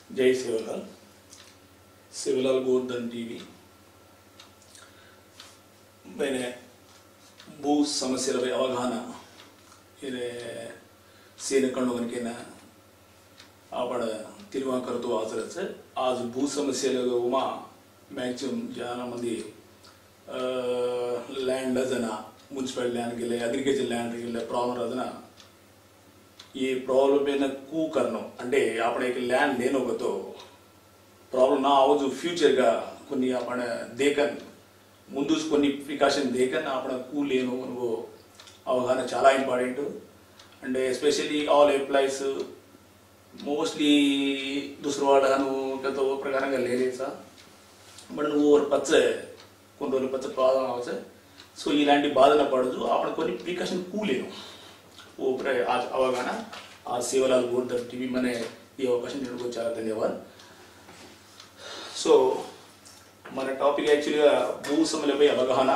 जय शिवलाल शिवलाल गोवर्धन टीवी। मैंने भू समस्या अवगाहन सीने कंडोन के आपण तिरुवांकर तो हाजर आज भू समस्या उमा मैक्सिमम जाना मंदी लैंड मुन्सिपल लैंड के लिए अग्रिकल्चर लैंड के लिए प्रॉब्लम रजना ये प्रॉब्लम में कू करना अंटे आपने एक लैंड लेनो को तो प्रॉब्लम ना आओ जो फ्यूचर का कोनी आपने देखन मुंदुस कोनी प्रिकॉशन देखन आपने कू लेनो वो अवगाहन चाला इंपॉर्टेंट अंटे स्पेशली ऑल एम्प्लॉइज मोस्टली दूसरे वाड़ानु का तो प्रकार का ले सा बट वो और पच्चे कोन रोल पच्चे प्रॉब्लम आओ से सो ये लैंड बाधना पड़ो आपने कोनी प्रिकॉशन कू लेनो वो आज अवगाहन आज शिवलाल गोवर्धन टीवी मैंने ये अवकाशం को చాలా ధన్యవాదాలు। సో మన టాపిక్ యాక్చువల్గా భూ సమస్యలపై అవగాహన,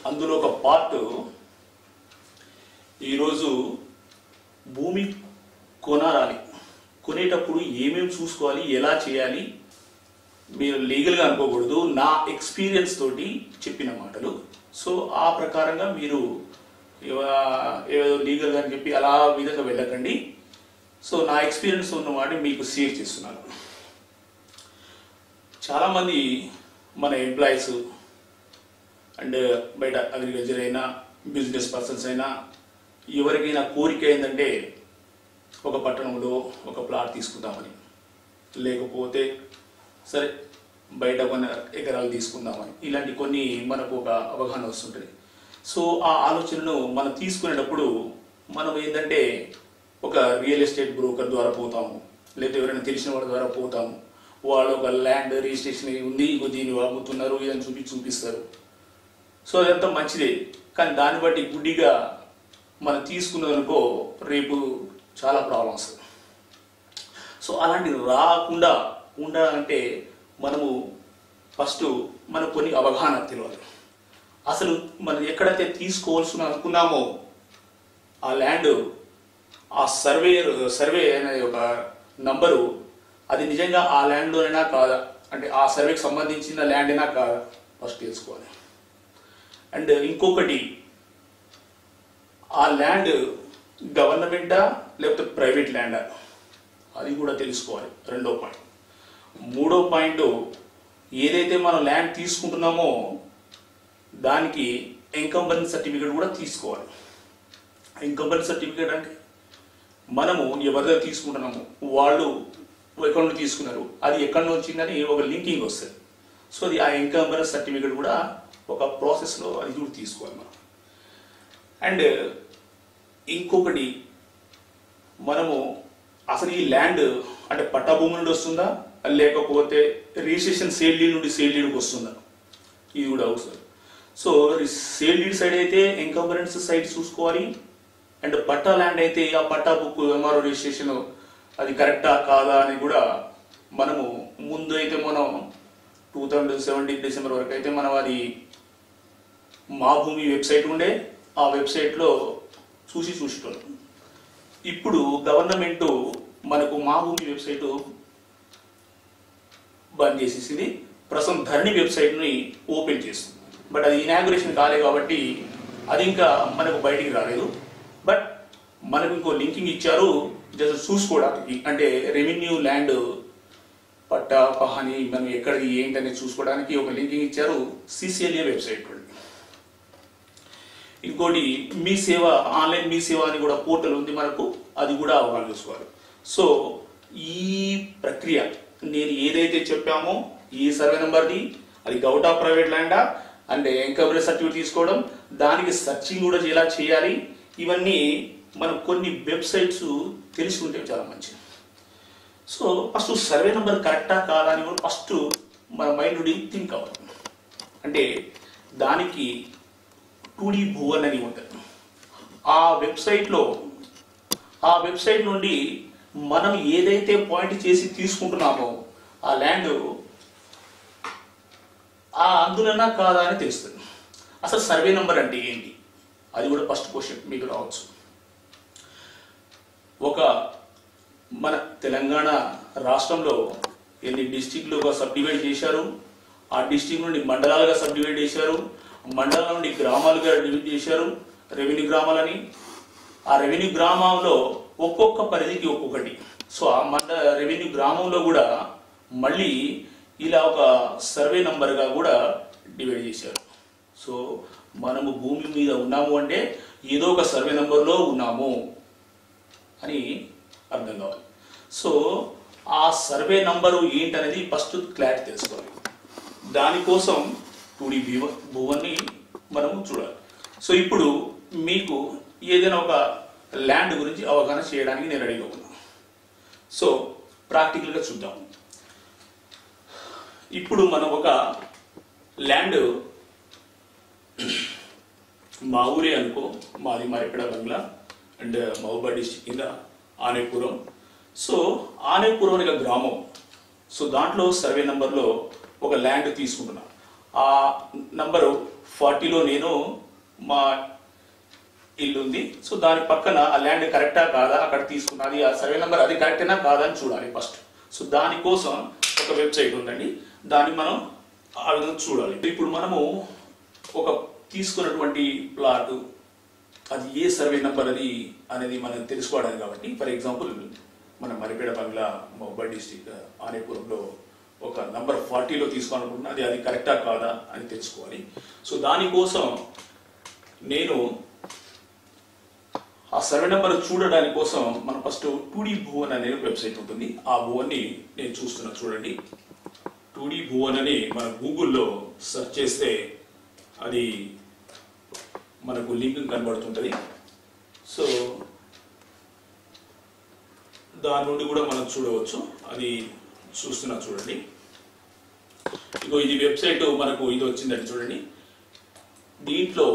అందులో ఒక పార్ట్ ఈరోజు భూమి కొనేటప్పుడు ఏమేమి చూసుకోవాలి, ఎలా చేయాలి, మీరు లీగల్గా అనుకోకూడదు, నా ఎక్స్పీరియన్స్ తోటి చెప్పిన మాటలు। సో ఆ ప్రకారంగా మీరు ఏదో లీగల్ గా చెప్పి అలా విధంగా వెళ్ళకండి। సో నా ఎక్స్పీరియన్స్ ఉన్నమాట మీకు షేర్ చేస్తున్నాను। చాలా మంది మన ఎంప్లాయీస్ అండ్ బయట అగ్రికల్చర్ అయినా బిజినెస్ పర్సన్స్ అయినా ఎవరికైనా కోరిక ఏంటంటే ఒక పట్టణంలో ఒక ప్లాట్ తీసుకుందామని, లేకపోతే సరే బయట కొన్ని ఎకరాలు తీసుకుందామని, ఇలాంటి కొన్ని మనకు ఒక అవగాహన వస్తుంటుంది। సో ఆ ఆలోచనను మనం తీసుకునేటప్పుడు మనం ఏంటంటే ఒక రియల్ ఎస్టేట్ బ్రోకర్ ద్వారా పోతాము, లేదా ఎవరైనా తెలిసిన వాళ్ళ ద్వారా పోతాము, వాళ్ళు ఒక ల్యాండ్ రిజిస్ట్రేషన్ ఉంది, దీన్ని అమ్ముతున్నారు, ఇదని చూపిస్తారు। సో అదంతా మంచిదే, కానీ దాన్ని బట్టి గుడ్డిగా మనం తీసుకున్నదనుకో రేపు చాలా ప్రాబ్లమ్స్। సో అలాంటివి రాకుండా ఉండాలంటే మనము ఫస్ట్ మనకు కొన్ని అవగాహన తెలియాలి। అసలు మనం ఎక్కడైతే తీసుకోవాల్సిన అనుకున్నామో ఆ ల్యాండ్, ఆ సర్వే అనే ఒక నంబరు అది నిజంగా ఆ ల్యాండ్లోనైనా కాదా, అంటే ఆ సర్వేకి సంబంధించిన ల్యాండ్ అయినా కాదా ఫస్ట్ తెలుసుకోవాలి। అండ్ ఇంకొకటి, ఆ ల్యాండ్ గవర్నమెంటా లేకపోతే ప్రైవేట్ ల్యాండా అది కూడా తెలుసుకోవాలి, రెండో పాయింట్। మూడో పాయింట్, ఏదైతే మనం ల్యాండ్ తీసుకుంటున్నామో దానికి ఎంకంబరెన్స్ సర్టిఫికేట్ కూడా తీసుకోవాలి। ఎంకంబరెన్స్ సర్టిఫికేట్ అంటే మనము ఎవరిదైతే తీసుకుంటున్నాము వాళ్ళు ఎక్కడ నుండి తీసుకున్నారు, అది ఎక్కడ నుంచి వచ్చిందని ఒక లింకింగ్ వస్తుంది। సో అది ఆ ఎంకంబరెన్స్ సర్టిఫికేట్ కూడా ఒక ప్రాసెస్లో అది కూడా తీసుకోవాలి మనం। అండ్ ఇంకొకటి, మనము అసలు ఈ ల్యాండ్ అంటే పట్టా భూమి నుండి వస్తుందా లేకపోతే రిజిస్ట్రేషన్ సేల్ డీడ్ నుండి సేల్ డీడ్కి వస్తుందా, ఇది కూడా అవసరం। సో సేల్ డీడ్ సైడ్ అయితే ఎంకంబరెన్స్ సైడ్ చూసుకోవాలి, అండ్ పట్టా ల్యాండ్ అయితే ఆ పట్టా బుక్ ఎంఆర్ఓ రిజిస్ట్రేషన్ అది కరెక్టా కాదా అని కూడా మనము ముందు అయితే మనం 2017 డిసెంబర్ వరకు అయితే మనం అది మా భూమి వెబ్సైట్ ఉండే, ఆ వెబ్సైట్లో చూసేటోళ్ళం। ఇప్పుడు గవర్నమెంట్ మనకు మా భూమి వెబ్సైట్ బంద్ చేసేసింది, ప్రస్తుతం ధరణి వెబ్సైట్ని ఓపెన్ చేస్తుంది। బట్ అది ఇనాగ్రేషన్ కాలేదు కాబట్టి అది ఇంకా మనకు బయటికి రాలేదు, బట్ మనకు ఇంకో లింకింగ్ ఇచ్చారు జస్ట్ చూసుకోవడానికి, అంటే రెవెన్యూ ల్యాండ్ పట్టా పహాని మనం ఎక్కడిది ఏంటనేది చూసుకోవడానికి ఒక లింకింగ్ ఇచ్చారు సిసిఎల్ఏ వెబ్సైట్ నుండి। ఇంకోటి మీ సేవ, ఆన్లైన్ మీ సేవ అని కూడా పోర్టల్ ఉంది మనకు, అది కూడా అవగాహన చూసుకోవాలి। సో ఈ ప్రక్రియ నేను ఏదైతే చెప్పామో ఈ సర్వే నెంబర్ది, అది గౌటా ప్రైవేట్ ల్యాండా అంటే ఎంకంబరెన్స్ సర్టిఫికేట్ తీసుకోవడం, దానికి సర్చింగ్ కూడా ఎలా చేయాలి, ఇవన్నీ మనం కొన్ని వెబ్సైట్స్ తెలుసుకుంటే చాలా మంచిది। సో ఫస్ట్ సర్వే నెంబర్ కరెక్టా కాదా అని కూడా ఫస్ట్ మన మైండ్ నుండి థింక్ అవ్వాలి। అంటే దానికి 2D భువన్ అని ఉంటుంది, ఆ వెబ్సైట్ నుండి మనం ఏదైతే పాయింట్ చేసి తీసుకుంటున్నామో ఆ ల్యాండ్ అందులోనా కాదా అని తెలుస్తుంది। అసలు సర్వే నెంబర్ అంటే ఏంటి, అది కూడా ఫస్ట్ క్వశ్చన్ మీకు రావచ్చు। ఒక మన తెలంగాణ రాష్ట్రంలో ఎన్ని డిస్టిక్లుగా సబ్ డివైడ్ చేశారు, ఆ డిస్టిక్ నుండి మండలాలుగా సబ్ డివైడ్ చేశారు, మండలాల నుండి గ్రామాలుగా డివైడ్ చేశారు, రెవెన్యూ గ్రామాలని. ఆ రెవెన్యూ గ్రామంలో ఒక్కొక్క పరిధికి ఒక్కొక్కటి. సో ఆ రెవెన్యూ గ్రామంలో కూడా మళ్ళీ ఇలా ఒక సర్వే నంబర్గా కూడా డివైడ్ చేశారు. సో మనము భూమి మీద ఉన్నాము అంటే ఏదో ఒక సర్వే నంబర్లో ఉన్నాము అని అర్థం కావాలి. సో ఆ సర్వే నంబరు ఏంటనేది ఫస్ట్ క్లారిటీ తెలుసుకోవాలి. దానికోసం 2D భూవన్ని మనము చూడాలి. సో ఇప్పుడు మీకు ఏదైనా ఒక ల్యాండ్ గురించి అవగాహన చేయడానికి నేను రెడీగా ఉన్నాను. సో ప్రాక్టికల్గా చూద్దాం. ఇప్పుడు మనం ఒక ల్యాండ్, మా ఊరే అనుకో, మాది మరిపెడ బంగ్లా అండ్ మహబూబాద్ డిస్టిక్ కింద ఆనేపురం. సో ఆనేపురం అనే గ్రామం. సో దాంట్లో సర్వే నంబర్లో ఒక ల్యాండ్ తీసుకుంటున్నా. ఆ నంబరు 40లో నేను మా ఇల్లు ఉంది. సో దాని పక్కన ఆ ల్యాండ్ కరెక్టా కాదా, అక్కడ తీసుకున్నది ఆ సర్వే నెంబర్ అది కరెక్టేనా కాదా అని చూడాలి ఫస్ట్. సో దానికోసం ఒక వెబ్సైట్ ఉందండి, దాన్ని మనం ఆ విధంగా చూడాలి. ఇప్పుడు మనము ఒక తీసుకున్నటువంటి ప్లాట్ అది ఏ సర్వే నెంబర్ అది అనేది మనం తెలుసుకోవడానికి కాబట్టి, ఫర్ ఎగ్జాంపుల్ మన మరిపేడ బంగ్లా మహబూబాద్ డిస్టిక్ ఆనేపురంలో ఒక నంబర్ 40లో తీసుకోవాలనుకుంటున్నా, అది కరెక్టా కాదా అని తెలుసుకోవాలి. సో దానికోసం నేను ఆ సర్వే నెంబర్ చూడడానికి కోసం మనం ఫస్ట్ 2D భువన్ అనే వెబ్సైట్ ఉంటుంది. ఆ భువన్ని నేను చూస్తున్నా, చూడండి. 2D భువన్ అని మన గూగుల్లో సెర్చ్ చేస్తే అది మనకు లింక్ కనబడుతుంటుంది. సో దాని నుండి కూడా మనం చూడవచ్చు. అది చూస్తున్నా, చూడండి. ఇగో ఇది వెబ్సైట్ మనకు ఇది వచ్చిందండి, చూడండి. దీంట్లో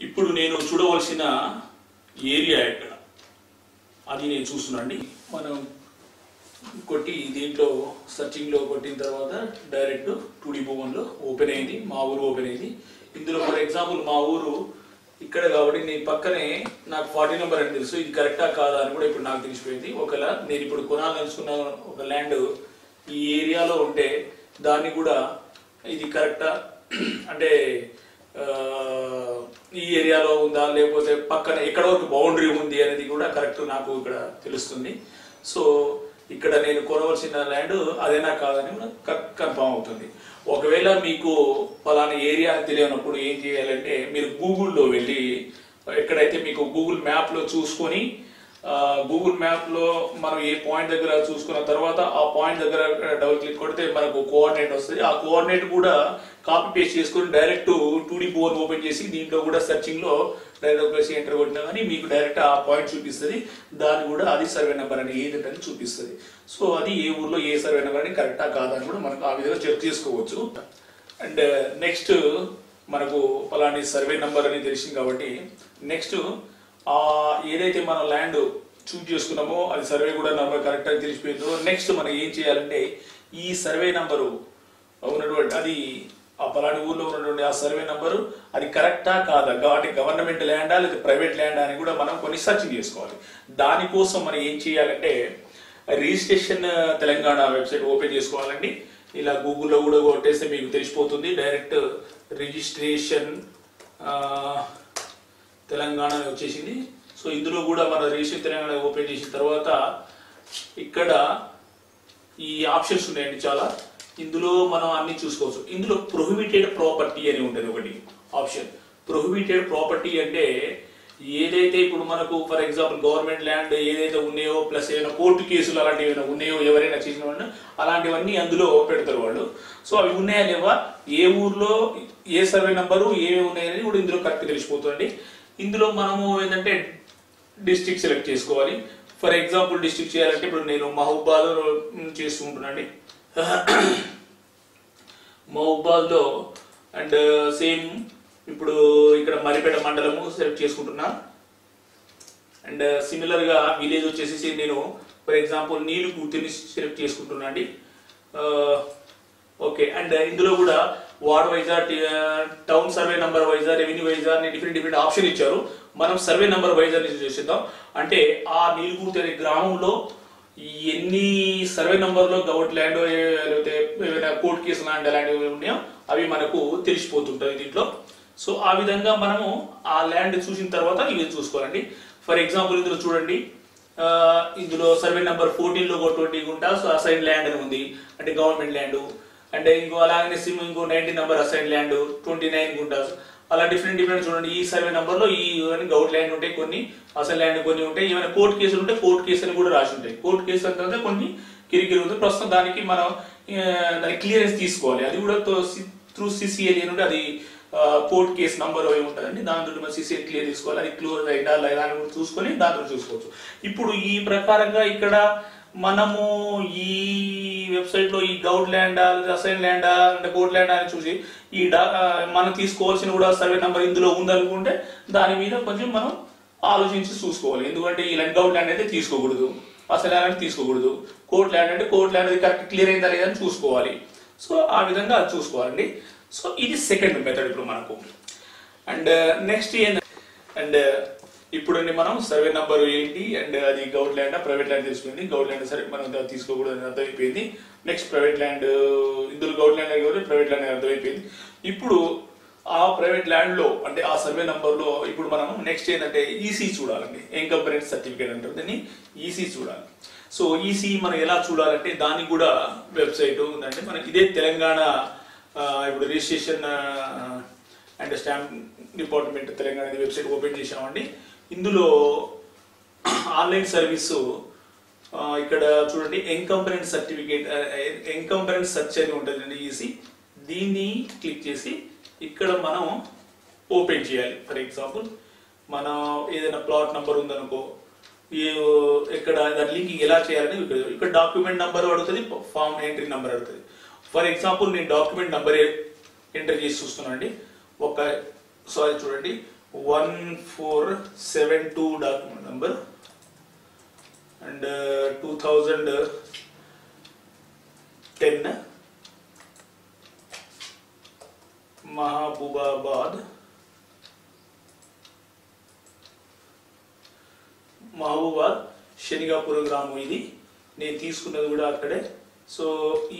ఇప్పుడు నేను చూడవలసిన ఏరియా ఎక్కడ అది నేను చూస్తున్నాండి. మనం కొట్టి దీంట్లో సర్చింగ్లో కొట్టిన తర్వాత డైరెక్ట్ 2D భువన్లో ఓపెన్ అయింది, మా ఊరు ఓపెన్ అయింది. ఇందులో ఫర్ ఎగ్జాంపుల్ మా ఊరు ఇక్కడ కాబట్టి నేను పక్కనే నాకు 40 నెంబర్ అని తెలుసు, ఇది కరెక్టా కాదా అని కూడా ఇప్పుడు నాకు తెలిసిపోయింది. ఒకవేళ నేను ఇప్పుడు కొనాలనుకున్న ఒక ల్యాండ్ ఈ ఏరియాలో ఉంటే దాన్ని కూడా ఇది కరెక్టా అంటే ఈ ఏరియాలో ఉందా లేకపోతే పక్కన ఎక్కడ వరకు బౌండరీ ఉంది అనేది కూడా కరెక్ట్ నాకు ఇక్కడ తెలుస్తుంది. సో ఇక్కడ నేను కొనవలసిన ల్యాండ్ అదేనా కాదని కన్ఫర్మ్ అవుతుంది. ఒకవేళ మీకు ఫలానా ఏరియా తెలియనప్పుడు ఏం చేయాలంటే మీరు గూగుల్లో వెళ్ళి ఎక్కడైతే మీకు గూగుల్ మ్యాప్లో చూసుకొని గూగుల్ మ్యాప్లో మనం ఏ పాయింట్ దగ్గర చూసుకున్న తర్వాత ఆ పాయింట్ దగ్గర డబుల్ క్లిక్ కొడితే మనకు కోఆర్డినేట్ వస్తుంది. ఆ కోఆర్డినేట్ కూడా కాపీ పేస్ట్ చేసుకొని డైరెక్ట్ 2D భువన్ ఓపెన్ చేసి దీంట్లో కూడా సెర్చింగ్లో డైరెక్ట్ వేసి ఎంటర్ కొట్టినా కానీ మీకు డైరెక్ట్ ఆ పాయింట్ చూపిస్తుంది. దాన్ని కూడా అది సర్వే నెంబర్ అని ఏదంటే చూపిస్తుంది. సో అది ఏ ఊర్లో ఏ సర్వే నెంబర్ అని కరెక్టా కాదా అని కూడా మనకు ఆ విధంగా చెక్ చేసుకోవచ్చు. అండ్ నెక్స్ట్ మనకు ఫలాని సర్వే నెంబర్ అని తెలిసింది కాబట్టి నెక్స్ట్ ఏదైతే మనం ల్యాండ్ చూజ్ చేసుకున్నామో అది సర్వే కూడా నెంబర్ కరెక్ట్ అని తెలిసిపోయిందో నెక్స్ట్ మనం ఏం చేయాలంటే ఈ సర్వే నెంబరు ఉన్నటువంటి అది ఆ పలాని ఊర్లో ఉన్నటువంటి ఆ సర్వే నెంబరు అది కరెక్టా కాదా, అంటే గవర్నమెంట్ ల్యాండా లేదా ప్రైవేట్ ల్యాండా అని కూడా మనం కొన్ని సర్చింగ్ చేసుకోవాలి. దానికోసం మనం ఏం చేయాలంటే రిజిస్ట్రేషన్ తెలంగాణ వెబ్సైట్ ఓపెన్ చేసుకోవాలండి. ఇలా గూగుల్లో కూడా కొట్టేస్తే మీకు తెలిసిపోతుంది. డైరెక్ట్ రిజిస్ట్రేషన్ తెలంగాణ వచ్చేసింది. సో ఇందులో కూడా మన రిజిస్ట్రేషన్ తెలంగాణ ఓపెన్ చేసిన తర్వాత ఇక్కడ ఈ ఆప్షన్స్ ఉన్నాయండి చాలా. ఇందులో మనం అన్ని చూసుకోవచ్చు. ఇందులో ప్రొహిబిటెడ్ ప్రాపర్టీ అని ఉంటుంది ఒకటి ఆప్షన్. ప్రొహిబిటెడ్ ప్రాపర్టీ అంటే ఏదైతే ఇప్పుడు మనకు ఫర్ ఎగ్జాంపుల్ గవర్నమెంట్ ల్యాండ్ ఏదైతే ఉన్నాయో ప్లస్ ఏదైనా కోర్టు కేసులు అలాంటివి ఏమైనా ఉన్నాయో ఎవరైనా చేసిన వాళ్ళు అలాంటివన్నీ అందులో పెడతారు వాళ్ళు. సో అవి ఉన్నాయా లేవా, ఏ ఊర్లో ఏ సర్వే నెంబరు ఏమేమి ఉన్నాయని కూడా ఇందులో కరెక్ట్ తెలిసిపోతుంది. ఇందులో మనము ఏంటంటే డిస్ట్రిక్ట్ సెలెక్ట్ చేసుకోవాలి. ఫర్ ఎగ్జాంపుల్ డిస్ట్రిక్ట్ చేయాలంటే ఇప్పుడు నేను మహబూబాద్ చేసుకుంటున్నాండి. మహబూబాద్లో అండ్ సేమ్ ఇప్పుడు ఇక్కడ మరిపేట మండలము సెలెక్ట్ చేసుకుంటున్నా. అండ్ సిమిలర్గా విలేజ్ వచ్చేసి నేను ఫర్ ఎగ్జాంపుల్ నీళ్ళు కూర్తిని సెలెక్ట్ చేసుకుంటున్నా అండి. ఓకే. అండ్ ఇందులో కూడా వార్డ్ వైజా, టౌన్ సర్వే నెంబర్ వైజా, రెవెన్యూ వైజా అని డిఫరెంట్ ఆప్షన్ ఇచ్చారు. మనం సర్వే నెంబర్ వైజా చేసేద్దాం. అంటే ఆ నీలుగుర్తి అనే గ్రామంలో ఎన్ని సర్వే నెంబర్లో గవర్నమెంట్ ల్యాండ్ లేకపోతే ఏమైనా కోర్టు కేసు ల్యాండ్ అలాంటివి ఉన్నాయో అవి మనకు తెలిసిపోతుంటాయి దీంట్లో. సో ఆ విధంగా మనము ఆ ల్యాండ్ చూసిన తర్వాత ఇవి చూసుకోవాలండి. ఫర్ ఎగ్జాంపుల్ ఇందులో చూడండి, ఇందులో సర్వే నెంబర్ 14లో 20 గుంటాస్ అసైన్ ల్యాండ్ అని ఉంది, అంటే గవర్నమెంట్ ల్యాండ్. అంటే ఇంకో అలాగనే ఇంకో 19 నెంబర్ అసైన్ ల్యాండ్ 29 గుంటాస్. అలా డిఫరెంట్ చూడండి. ఈ సర్వే నెంబర్లో ఈ గవర్నమెంట్ ల్యాండ్ ఉంటాయి, కొన్ని అసలు ల్యాండ్ కొన్ని ఉంటాయి. ఏమైనా కోర్టు కేసులు ఉంటే కోర్టు కేసు అని కూడా రాసి ఉంటాయి. కోర్టు కేసు అంటే కొన్ని కిరికిరి ఉంది. ప్రస్తుతం దానికి మనం దాని క్లియరెన్స్ తీసుకోవాలి. అది కూడా త్రూ సిసిఎల్ నుండి అది కోర్టు కేసు నంబర్ అవి ఉంటుందండి. దాంతో మనం సిసిఎల్ క్లియర్ తీసుకోవాలి. అది క్లోజ్ అయిందా లేదా అని కూడా చూసుకొని దాంట్లో చూసుకోవచ్చు. ఇప్పుడు ఈ ప్రకారంగా ఇక్కడ మనము ఈ వెబ్సైట్లో ఈ గౌట్ ల్యాండా, అసైన్ ల్యాండా, అంటే కోర్ట్ ల్యాండా అని చూసి ఈ మనం తీసుకోవాల్సిన కూడా సర్వే నెంబర్ ఇందులో ఉందనుకుంటే దాని మీద కొంచెం మనం ఆలోచించి చూసుకోవాలి. ఎందుకంటే ఈ గౌట్ ల్యాండ్ అయితే తీసుకోకూడదు, అసలు ల్యాండ్ అంటే తీసుకోకూడదు. కోర్ట్ ల్యాండ్ అంటే కోర్ట్ ల్యాండ్ అది కరెక్ట్ క్లియర్ అయిందా లేదా అని చూసుకోవాలి. సో ఆ విధంగా అది చూసుకోవాలండి. సో ఇది సెకండ్ మెథడ్ ఇప్పుడు మనకు. అండ్ నెక్స్ట్ అండ్ ఇప్పుడు మనం సర్వే నెంబర్ ఏంటి అండ్ అది గవర్నమెంట్ ల్యాండ్ ప్రైవేట్ ల్యాండ్ తెలుసుకుంది. గవర్నమెంట్ ల్యాండ్ సరే మనం తీసుకోకూడదు అని అర్థమైపోయింది. నెక్స్ట్ ప్రైవేట్ ల్యాండ్, ఇందులో గవర్నమెంట్ ల్యాండ్ కాబట్టి ప్రైవేట్ ల్యాండ్ అర్థమైపోయింది. ఇప్పుడు ఆ ప్రైవేట్ ల్యాండ్ లో అంటే ఆ సర్వే నెంబర్ లో ఇప్పుడు మనం నెక్స్ట్ ఏంటంటే ఈసీ చూడాలండి. ఎంకంపరెన్స్ సర్టిఫికేట్ అంటారు దీన్ని, ఈసీ చూడాలి. సో ఈసీ మనం ఎలా చూడాలంటే దానికి కూడా వెబ్సైట్ ఉందంటే మనకి ఇదే తెలంగాణ ఇప్పుడు registration and stamp department Telangana website open చేసామండి. ఇందులో ఆన్లైన్ సర్వీసు ఇక్కడ చూడండి ఎంకంపరెన్స్ సర్టిఫికేట్, ఎంకంపరెన్స్ సర్చ్ అని ఉంటుందండి ఈసీ. దీన్ని క్లిక్ చేసి ఇక్కడ మనం ఓపెన్ చేయాలి. ఫర్ ఎగ్జాంపుల్ మనం ఏదైనా ప్లాట్ నెంబర్ ఉందనుకో, ఇక్కడ దాని లింకింగ్ ఎలా చేయాలని ఇక్కడ డాక్యుమెంట్ నెంబర్ అడుగుతుంది, ఫామ్ ఎంట్రీ నెంబర్ అడుగుతుంది. ఫర్ ఎగ్జాంపుల్ నేను డాక్యుమెంట్ నెంబర్ ఎంటర్ చేసి చూస్తున్నాను అండి. చూడండి 1472 document number and 2010 Mahabubabad Shanigapuram గ్రామం. ఇది నేను తీసుకున్నది కూడా అక్కడే. సో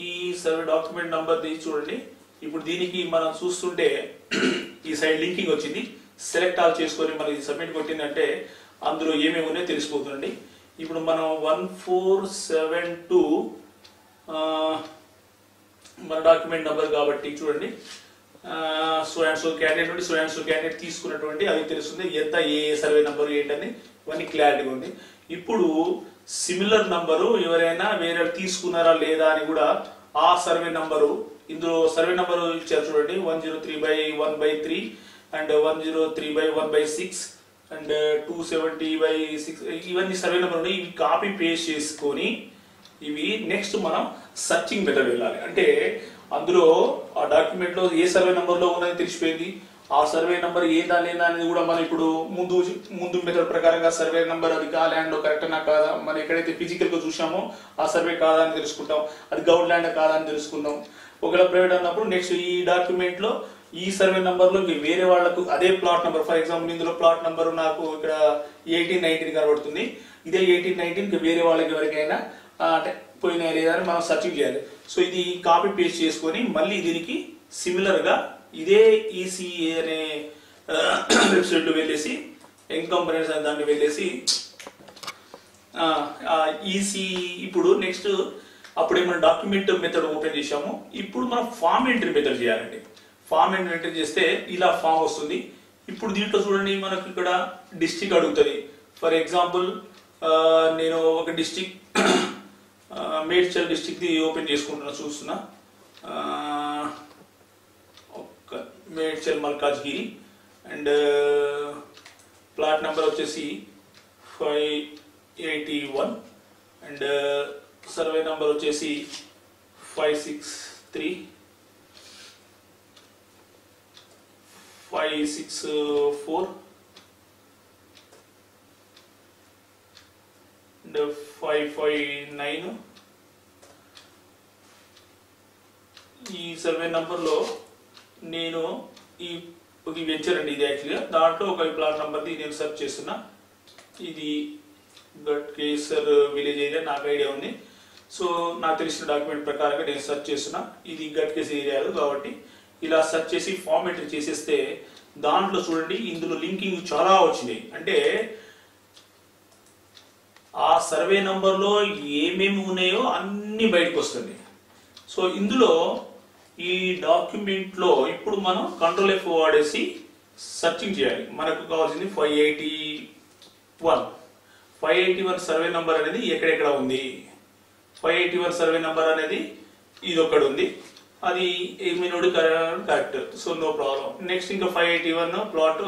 ఈ సర్వే డాక్యుమెంట్ నంబర్ చూడండి. ఇప్పుడు దీనికి మనం చూస్తుంటే ఈ సైడ్ లింకింగ్ వచ్చింది. సెలెక్ట్ ఆల్ చేసుకొని మనం ఇది సబ్మిట్ కొట్టిందంటే అందులో ఏమేమి ఉన్నాయో తెలిసిపోతుందండి. ఇప్పుడు మనం 1472 మన డాక్యుమెంట్ నెంబర్ కాబట్టి చూడండి, సో అండ్ సో క్యాండిడేట్ నుండి సో అండ్ సో క్యాండిడేట్ తీసుకున్నటువంటి అది తెలుస్తుంది. ఎంత ఏ సర్వే నెంబర్ ఏంటని ఇవన్నీ క్లారిటీగా ఉంది. ఇప్పుడు సిమిలర్ నంబరు ఎవరైనా వేరే తీసుకున్నారా లేదా అని కూడా ఆ సర్వే నంబరు, ఇందులో సర్వే నంబరు ఇచ్చారు చూడండి 103/1/3 అండ్ 103/1/6 అండ్ 270/6 ఇవన్నీ సర్వే నెంబర్ ఉన్నాయి. ఇవి కాపీ పేస్ట్ చేసుకొని ఇవి నెక్స్ట్ మనం సర్చింగ్ మెథడ్ వెళ్ళాలి. అంటే అందులో ఆ డాక్యుమెంట్ లో ఏ సర్వే నెంబర్ లో ఉన్నది తెలిసిపోయింది. ఆ సర్వే నెంబర్ ఏందా లేదా అనేది కూడా మనం ఇప్పుడు ముందు మెథడ్ ప్రకారంగా సర్వే నెంబర్ అది ల్యాండ్ లో కరెక్టనా కాదా, మనం ఎక్కడైతే ఫిజికల్ గా చూసామో ఆ సర్వే కాదా అని తెలుసుకుంటాం. అది గవర్నమెంట్ ల్యాండ్ కాదా అని తెలుసుకుందాం. ఒకవేళ ప్రైవేట్ అన్నప్పుడు నెక్స్ట్ ఈ డాక్యుమెంట్ లో ఈ సర్వే నెంబర్ లో వేరే వాళ్ళకు అదే ప్లాట్ నెంబర్, ఫర్ ఎగ్జాంపుల్ ఇందులో ప్లాట్ నెంబర్ నాకు ఇక్కడ 1819 కనబడుతుంది. ఇదే 1819 వేరే వాళ్ళకి ఎవరికైనా అంటే పోయినా లేదా అని మనం సర్చింగ్ చేయాలి. సో ఇది కాపీ పేస్ట్ చేసుకొని మళ్ళీ దీనికి సిమిలర్ గా ఇదే ఈసీఏ అనే వెబ్సైట్ లో వెళ్ళేసి ఎంకంపరెన్స్ అనే దాన్ని వెళ్ళేసి ఈసీ ఇప్పుడు నెక్స్ట్ అప్పుడే మనం డాక్యుమెంట్ మెథడ్ ఓపెన్ చేసాము. ఇప్పుడు మనం ఫామ్ ఎంట్రీ మెథడ్ చేయాలండి. ఫామ్ ఎంట్రీ చేస్తే ఇలా ఫామ్ వస్తుంది. ఇప్పుడు దీంట్లో చూడండి మనకు ఇక్కడ డిస్ట్రిక్ట్ అడుగుతుంది. ఫర్ ఎగ్జాంపుల్ నేను ఒక డిస్ట్రిక్ట్ మేడ్చల్ డిస్ట్రిక్ట్ ఓపెన్ చేసుకుంటున్నా, చూస్తున్నా Medchal Malkajgiri and plot number వచ్చేసి 581 అండ్ సర్వే నెంబర్ వచ్చేసి 563 564 అండ్ 559. ఈ సర్వే నంబర్లో నేను ఈ వెంచర్ అండి ఇది యాక్చువల్గా, దాంట్లో ఒక ప్లాట్ నెంబర్ది నేను సెర్చ్ చేస్తున్నా. ఇది గట్కేసర్ విలేజ్ ఏరియా నాకు ఐడియా ఉంది. సో నాకు తెలిసిన డాక్యుమెంట్ ప్రకారంగా నేను సెర్చ్ చేస్తున్నా. ఇది గట్కేసర్ ఏరియాలు కాబట్టి ఇలా సెర్చ్ చేసి ఫామ్ ఎంట్రీ చేసేస్తే దాంట్లో చూడండి ఇందులో లింకింగ్ చాలా వచ్చినాయి. అంటే ఆ సర్వే నంబర్లో ఏమేమి ఉన్నాయో అన్నీ బయటకు వస్తుంది. సో ఇందులో ఈ డాక్యుమెంట్లో ఇప్పుడు మనం కంట్రోల్ F వాడేసి సర్చింగ్ చేయాలి. మనకు కావాల్సింది 581 సర్వే నంబర్ అనేది ఎక్కడెక్కడ ఉంది. 581 సర్వే నంబర్ అనేది ఇది ఒక్కడు ఉంది, అది ఏమినోడు correct. So no problem. Next ఇంకా 581 ప్లాట్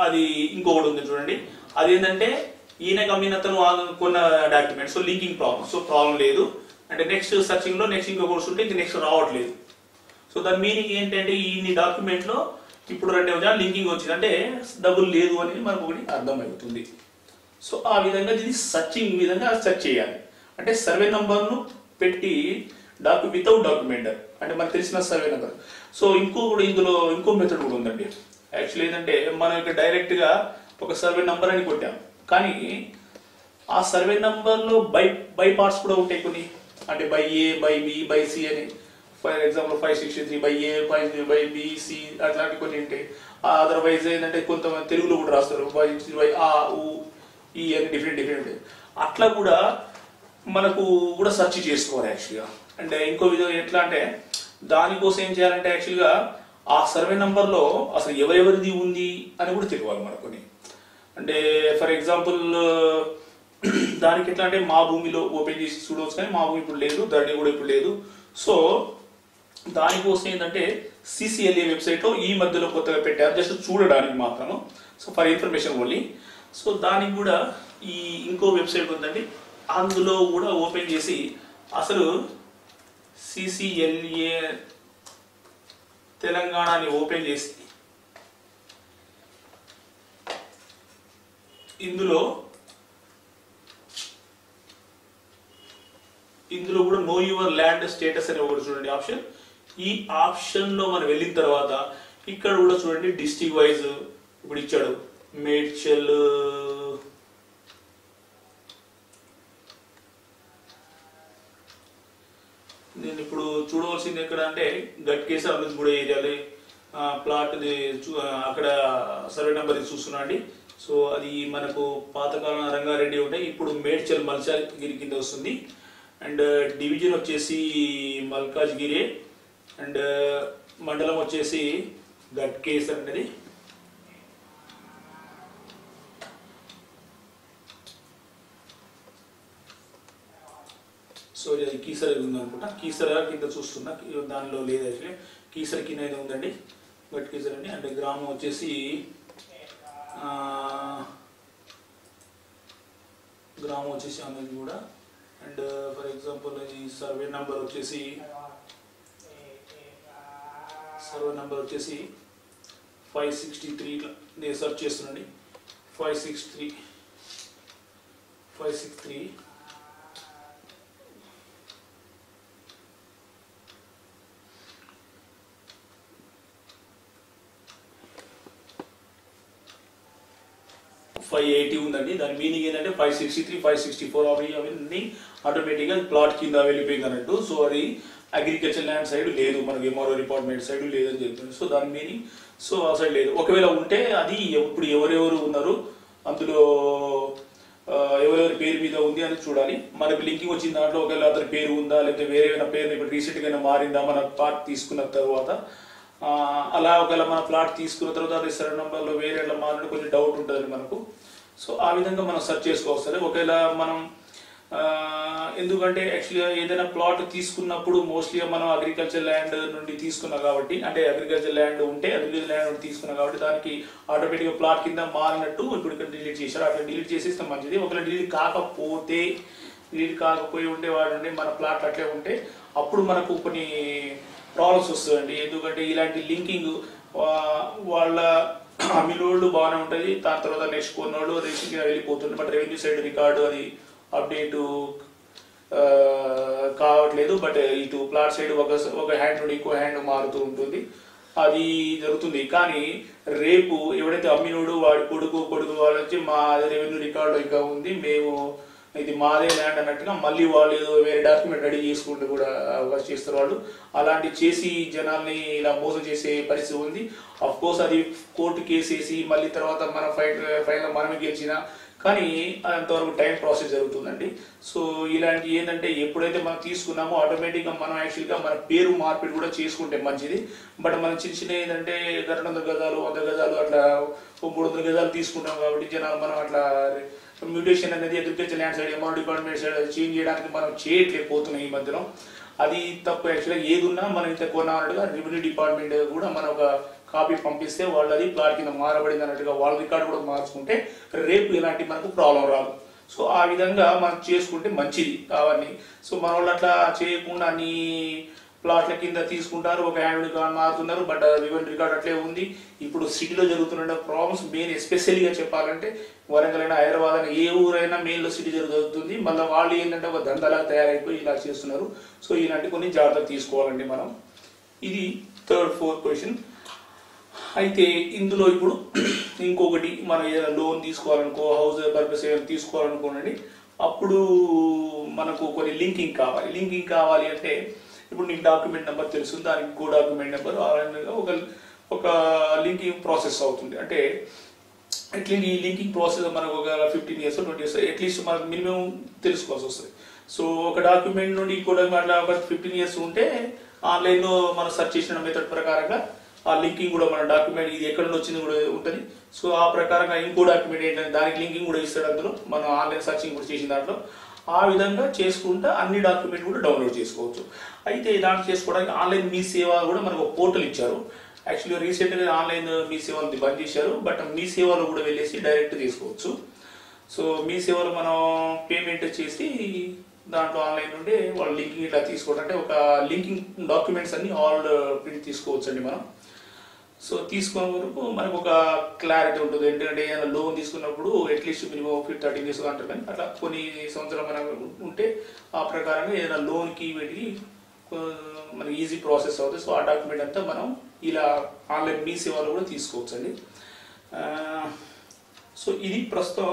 అది ఇంకొకటి ఉంది చూడండి, అదేంటంటే ఈయనకు అమ్మిన అతను కొన్న document. So linking problem, so problem లేదు. అంటే నెక్స్ట్ సర్చింగ్లో నెక్స్ట్ ఇంకొకటి ఉంటే ఇది నెక్స్ట్ రావట్లేదు. సో దాని మీనింగ్ ఏంటంటే ఈ డాక్యుమెంట్లో ఇప్పుడు 2 లింకింగ్ వచ్చింది, అంటే డబుల్ లేదు అనేది మనకు ఒకటి అర్థమవుతుంది. సో ఆ విధంగా ఇది సర్చింగ్ విధంగా సెర్చ్ చేయాలి. అంటే సర్వే నంబర్ను పెట్టి వితౌట్ డాక్యుమెంట్ అంటే మనకు తెలిసిన సర్వే నెంబర్. సో ఇందులో ఇంకో మెథడ్ కూడా ఉందండి. యాక్చువల్లీ ఏంటంటే మనం ఇక్కడ డైరెక్ట్గా ఒక సర్వే నెంబర్ అని కొట్టాం, కానీ ఆ సర్వే నెంబర్లో బై పార్ట్స్ కూడా ఉంటాయి కొన్ని. అంటే by A, by B, by C అని. For example 563 by A, 5 by B, C అట్లాంటి కొన్ని ఉంటాయి. అదర్వైజ్ ఏంటంటే కొంతమంది తెలుగులో కూడా రాస్తారు బై ఆ, ఊ, ఈ అని డిఫరెంట్. అట్లా కూడా మనకు కూడా సెర్చ్ చేసుకోవాలి యాక్చువల్గా. అంటే ఇంకో విధంగా ఎట్లా అంటే దానికోసం ఏం చేయాలంటే యాక్చువల్గా ఆ సర్వే నంబర్లో అసలు ఎవరెవరిది ఉంది అని కూడా తెలియాలి మనకొని. అంటే ఫర్ ఎగ్జాంపుల్ దానికి ఎట్లా అంటే మా భూమిలో ఓపెన్ చేసి చూడవచ్చు, కానీ మా భూమి ఇప్పుడు లేదు, ధరణి కూడా ఇప్పుడు లేదు. సో దానికోసం ఏంటంటే CCLA వెబ్సైట్లో ఈ మధ్యలో కొత్తగా పెట్టారు, జస్ట్ చూడడానికి మాత్రము. So for information only. So దానికి కూడా ఈ ఇంకో వెబ్సైట్ ఉందండి, అందులో కూడా ఓపెన్ చేసి అసలు CCLA తెలంగాణని ఓపెన్ చేసి ఇందులో కూడా నో యువర్ ల్యాండ్ స్టేటస్ అనే ఒకటి చూడండి ఆప్షన్. ఈ ఆప్షన్లో మనం వెళ్ళిన తర్వాత ఇక్కడ కూడా చూడండి డిస్ట్రిక్ట్ వైజ్ ఇప్పుడు ఇచ్చాడు. మేడ్చల్, నేను ఇప్పుడు చూడవలసింది ఎక్కడ అంటే గట్కేసర్ అమృతగూడ ఏరియాలో ప్లాట్ అక్కడ సర్వే నెంబర్ చూస్తున్నా అండి. సో అది మనకు పాతకాలం రంగారెడ్డి ఉంటాయి, ఇప్పుడు మేడ్చల్ మల్కాజ్గిరి కింద వస్తుంది. అండ్ డివిజన్ వచ్చేసి మల్కాజ్గిరి అండ్ మండలం వచ్చేసి గట్కేసర్ అనేది. సో అది కీసర ఉంది అనుకుంటా, కీసర కింద చూస్తున్నా, దానిలో లేదు యాక్చువల్లీ. కీసర కింద అయితే ఉందండి గట్కేసర్ అని. అంటే గ్రామం వచ్చేసి అన్నది కూడా. అండ్ ఫర్ ఎగ్జాంపుల్ ఈ సర్వే నెంబర్ వచ్చేసి 563 నేను సెర్చ్ చేస్తున్నాండి. 563 580 ఉందండి. దాని మీనింగ్ ఏంటంటే 563, 564 అవన్నీ ఆటోమేటిక్గా ప్లాట్ కింద వెళ్ళిపోయింది అన్నట్టు. సో అది అగ్రికల్చర్ ల్యాండ్ సైడ్ లేదు, మనకి MRO డిపార్ట్మెంట్ సైడ్ లేదని చెప్తుంది. సో దాని మీనింగ్ సో ఆ సైడ్ లేదు. ఒకవేళ ఉంటే అది ఇప్పుడు ఎవరెవరు ఉన్నారు అందులో ఎవరెవరి పేరు మీద ఉంది అని చూడాలి. మనకు లింకింగ్ వచ్చిన దాంట్లో ఒకవేళ అతని పేరు ఉందా, లేకపోతే వేరే ఏమైనా పేరు ఇప్పుడు రీసెంట్గా మారిందా మన ప్లాట్ తీసుకున్న తర్వాత. అలా ఒకవేళ మన ప్లాట్ తీసుకున్న తర్వాత సర్వే నెంబర్లో వేరే మారిన కొంచెం డౌట్ ఉంటుంది మనకు. సో ఆ విధంగా మనం సెర్చ్ చేసుకోవచ్చు. ఒకవేళ మనం ఎందుకంటే యాక్చువల్గా ఏదైనా ప్లాట్ తీసుకున్నప్పుడు మోస్ట్లీగా మనం అగ్రికల్చర్ ల్యాండ్ నుండి తీసుకున్నాం కాబట్టి, అంటే అగ్రికల్చర్ ల్యాండ్ ఉంటే అగ్రికల్చర్ ల్యాండ్ నుండి తీసుకున్నాం కాబట్టి దానికి ఆటోమేటిక్గా ప్లాట్ కింద మారినట్టు ఇప్పుడు ఇక్కడ డిలీట్ చేశారు. అట్లా డిలీట్ చేసేస్తే మంచిది. ఒకవేళ డిలీట్ కాకపోయి ఉంటే వాడండి మన ప్లాట్ అట్లే ఉంటే అప్పుడు మనకు కొన్ని ప్రాబ్లమ్స్ వస్తాయండి. ఎందుకంటే ఇలాంటి లింకింగ్ వాళ్ళ అమ్మినోళ్ళు బాగానే ఉంటుంది, దాని తర్వాత నెక్స్ట్ కొన్నోళ్ళు రేషన్గా వెళ్ళిపోతుంది. బట్ రెవెన్యూ సైడ్ రికార్డు అది అప్డేటు కావట్లేదు. బట్ ఇటు ప్లాట్ సైడ్ ఒక హ్యాండ్ నుండి ఇంకో హ్యాండ్ మారుతూ ఉంటుంది, అది జరుగుతుంది. కానీ రేపు ఎవడైతే అమ్మినోడు వాడి కొడుకు వాళ్ళు వచ్చి మా రెవెన్యూ రికార్డులో ఇంకా ఉంది, మేము ఇది మాదే ల్యాండ్ అన్నట్టుగా మళ్ళీ వాళ్ళు ఏదో వేరే డాక్యుమెంట్ రెడీ చేసుకుంటూ కూడా వర్క్ చేస్తారు వాళ్ళు. అలాంటి చేసి జనాల్ని ఇలా మోసం చేసే పరిస్థితి ఉంది. అఫ్ కోర్స్ అది కోర్టు కేసు వేసి మళ్ళీ తర్వాత మన ఫైనల్ మనమే గెలిచినా కానీ అంతవరకు టైం ప్రాసెస్ జరుగుతుందండి. సో ఇలాంటి ఏంటంటే ఎప్పుడైతే మనం తీసుకున్నామో ఆటోమేటిక్గా మనం యాక్చువల్గా మన పేరు మార్పిడి కూడా చేసుకుంటే మంచిది. బట్ మనం చిన్న ఏంటంటే 200 గజాలు 100 గజాలు అట్లా 300 గజాలు తీసుకుంటాం కాబట్టి జనాలు మనం అట్లా మ్యూటేషన్ అనేది agriculture land side MR department side change చేయడానికి మనం చేయట్లేకపోతున్నాం ఈ మధ్యలో. అది తప్పు. యాక్చువల్గా ఏది ఉన్నా మనం ఇంత కొన్నట్టుగా రెవెన్యూ డిపార్ట్మెంట్ కూడా మనం ఒక కాపీ పంపిస్తే వాళ్ళు అది ప్లాట్ కింద మారబడింది అన్నట్టుగా వాళ్ళ రికార్డు కూడా మార్చుకుంటే రేపు ఇలాంటి మనకు ప్రాబ్లం రాదు. సో ఆ విధంగా మనం చేసుకుంటే మంచిది అవన్నీ. సో మన వాళ్ళు అట్లా చేయకుండా అన్ని ప్లాట్ల కింద తీసుకుంటారు, ఒక హ్యాండ్ రికార్డ్ మారుతున్నారు. బట్ రెవెన్యూ రికార్డ్ అట్లే ఉంది. ఇప్పుడు సిటీలో జరుగుతున్న ప్రాబ్లమ్స్ మెయిన్ ఎస్పెషల్గా చెప్పాలంటే వరంగల్ అయినా హైదరాబాద్ అయినా ఏ ఊరైనా మెయిన్లో సిటీ జరుగుతుంది. మళ్ళీ వాళ్ళు ఏంటంటే ఒక దండలాగా తయారైపోయి ఇలా చేస్తున్నారు. సో ఇలాంటి కొన్ని జాగ్రత్తలు తీసుకోవాలండి మనం. ఇది 3rd 4th క్వశ్చన్. అయితే ఇందులో ఇప్పుడు ఇంకొకటి మనం ఏదైనా లోన్ తీసుకోవాలనుకో, హౌస్ పర్పస్ ఏదైనా తీసుకోవాలనుకోనండి, అప్పుడు మనకు కొన్ని లింకింగ్ కావాలి అంటే ఇప్పుడు నీకు డాక్యుమెంట్ నెంబర్ తెలుసు, దానికి ఇంకో డాక్యుమెంట్ నెంబర్ ఒక లింకింగ్ ప్రాసెస్ అవుతుంది. అంటే అట్లీస్ట్ ఈ లింకింగ్ ప్రాసెస్ మనకు ఒక 15 years 20 years అట్లీస్ట్ మనకు మినిమం తెలుసుకోవాల్సి వస్తుంది. సో ఒక డాక్యుమెంట్ నుండి ఇంకో అట్లా ఒక 15 years ఉంటే ఆన్లైన్లో మనం సెర్చ్ చేసిన మెథడ్ ప్రకారంగా ఆ లింకింగ్ కూడా మన డాక్యుమెంట్ ఇది ఎక్కడ నుంచి వచ్చింది కూడా ఉంటుంది. సో ఆ ప్రకారంగా ఇంకో డాక్యుమెంట్ ఏంటంటే దానికి లింకింగ్ కూడా ఇస్తాడు అందులో, మనం ఆన్లైన్ సర్చింగ్ కూడా చేసిన దాంట్లో. ఆ విధంగా చేసుకుంటే అన్ని డాక్యుమెంట్ కూడా డౌన్లోడ్ చేసుకోవచ్చు. అయితే ఇలాంటి చేసుకోవడానికి ఆన్లైన్ మీ సేవ కూడా మనకు ఒక పోర్టల్ ఇచ్చారు. యాక్చువల్గా రీసెంట్గా ఆన్లైన్ మీ సేవలు బంద్ చేశారు, బట్ మీ సేవలో కూడా వెళ్ళేసి డైరెక్ట్ తీసుకోవచ్చు. సో మీ సేవలో మనం పేమెంట్ చేసి దాంట్లో ఆన్లైన్ నుండి వాళ్ళు లింకింగ్ ఇట్లా తీసుకోవడం అంటే ఒక లింకింగ్ డాక్యుమెంట్స్ అన్ని ఆల్ ప్రింట్ తీసుకోవచ్చు అండి మనం. సో తీసుకునే వరకు మనకు ఒక క్లారిటీ ఉంటుంది. ఎందుకంటే ఏదైనా లోన్ తీసుకున్నప్పుడు అట్లీస్ట్ మినిమం 13 years అంటారు, కానీ అట్లా కొన్ని సంవత్సరాలు మనం ఉంటే ఆ ప్రకారంగా ఏదైనా లోన్కి వీటికి మనకి ఈజీ ప్రాసెస్ అవుతుంది. సో ఆ డాక్యుమెంట్ అంతా మనం ఇలా ఆన్లైన్ మీ సేవలో కూడా తీసుకోవచ్చు అండి. సో ఇది ప్రస్తుతం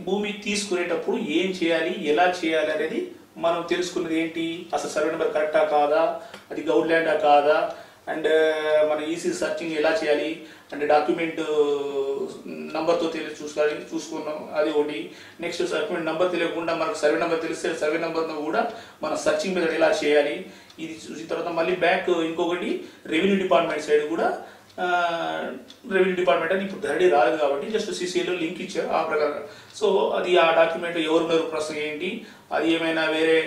భూమి తీసుకునేటప్పుడు ఏం చేయాలి, ఎలా చేయాలి అనేది మనం తెలుసుకున్నది ఏంటి, అసలు సర్వే నెంబర్ కరెక్టా కాదా, అది గౌడ్ ల్యాండా కాదా, అండ్ మన ఈసీ సర్చింగ్ ఎలా చేయాలి అంటే డాక్యుమెంట్ నంబర్తో చూసుకున్నాం, అది ఒకటి. నెక్స్ట్ డాక్యుమెంట్ నెంబర్ తెలియకుండా మనకు సర్వే నెంబర్ తెలిస్తే సర్వే నెంబర్ను కూడా మన సర్చింగ్ మెథడ్ ఎలా చేయాలి ఇది చూసిన తర్వాత మళ్ళీ బ్యాక్ ఇంకొకటి రెవెన్యూ డిపార్ట్మెంట్ సైడ్ కూడా రెవెన్యూ డిపార్ట్మెంట్ అని ఇప్పుడు రెడీ రాలేదు కాబట్టి జస్ట్ సిసిఏలో లింక్ ఇచ్చారు ఆ ప్రకారంగా. సో అది ఆ డాక్యుమెంట్ ఎవరున్నారు ప్రస్తుతం ఏంటి, అది ఏమైనా వేరే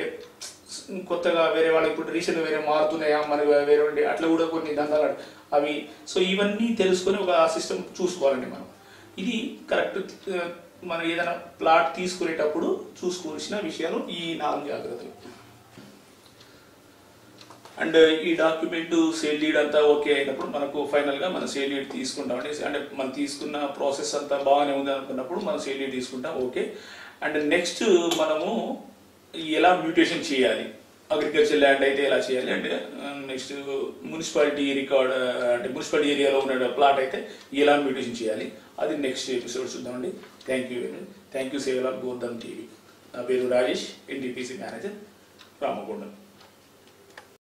కొత్తగా వేరే వాళ్ళకి ఇప్పుడు రీసెంట్గా వేరే మారుతున్నాయా మనకి వేరే ఉండి అట్లా కూడా కొన్ని దందాలు అవి. సో ఇవన్నీ తెలుసుకొని ఒక సిస్టమ్ చూసుకోవాలండి మనం. ఇది కరెక్ట్. మనం ఏదైనా ప్లాట్ తీసుకునేటప్పుడు చూసుకోవాల్సిన విషయాలు ఈ 4 జాగ్రత్తలు. అండ్ ఈ డాక్యుమెంట్ సేల్ డీడ్ అంతా ఓకే అయినప్పుడు మనకు ఫైనల్గా మనం సేల్ డీడ్ తీసుకుంటామండి. అంటే మనం తీసుకున్న ప్రాసెస్ అంతా బాగానే ఉంది అనుకున్నప్పుడు మనం సేల్ డీడ్ తీసుకుంటాం ఓకే. అండ్ నెక్స్ట్ మనము ఎలా మ్యూటేషన్ చేయాలి, అగ్రికల్చర్ ల్యాండ్ అయితే ఎలా చేయాలి, అంటే నెక్స్ట్ మున్సిపాలిటీ రికార్డ్ అంటే మున్సిపాలిటీ ఏరియాలో ఉన్న ప్లాట్ అయితే ఎలా మ్యూటేషన్ చేయాలి అది నెక్స్ట్ ఎపిసోడ్ చూద్దామండి. Thank you Sevalal Gordhan TV. నా పేరు రాజేష్, ఎన్టీపీసీ మేనేజర్, రామకొండ.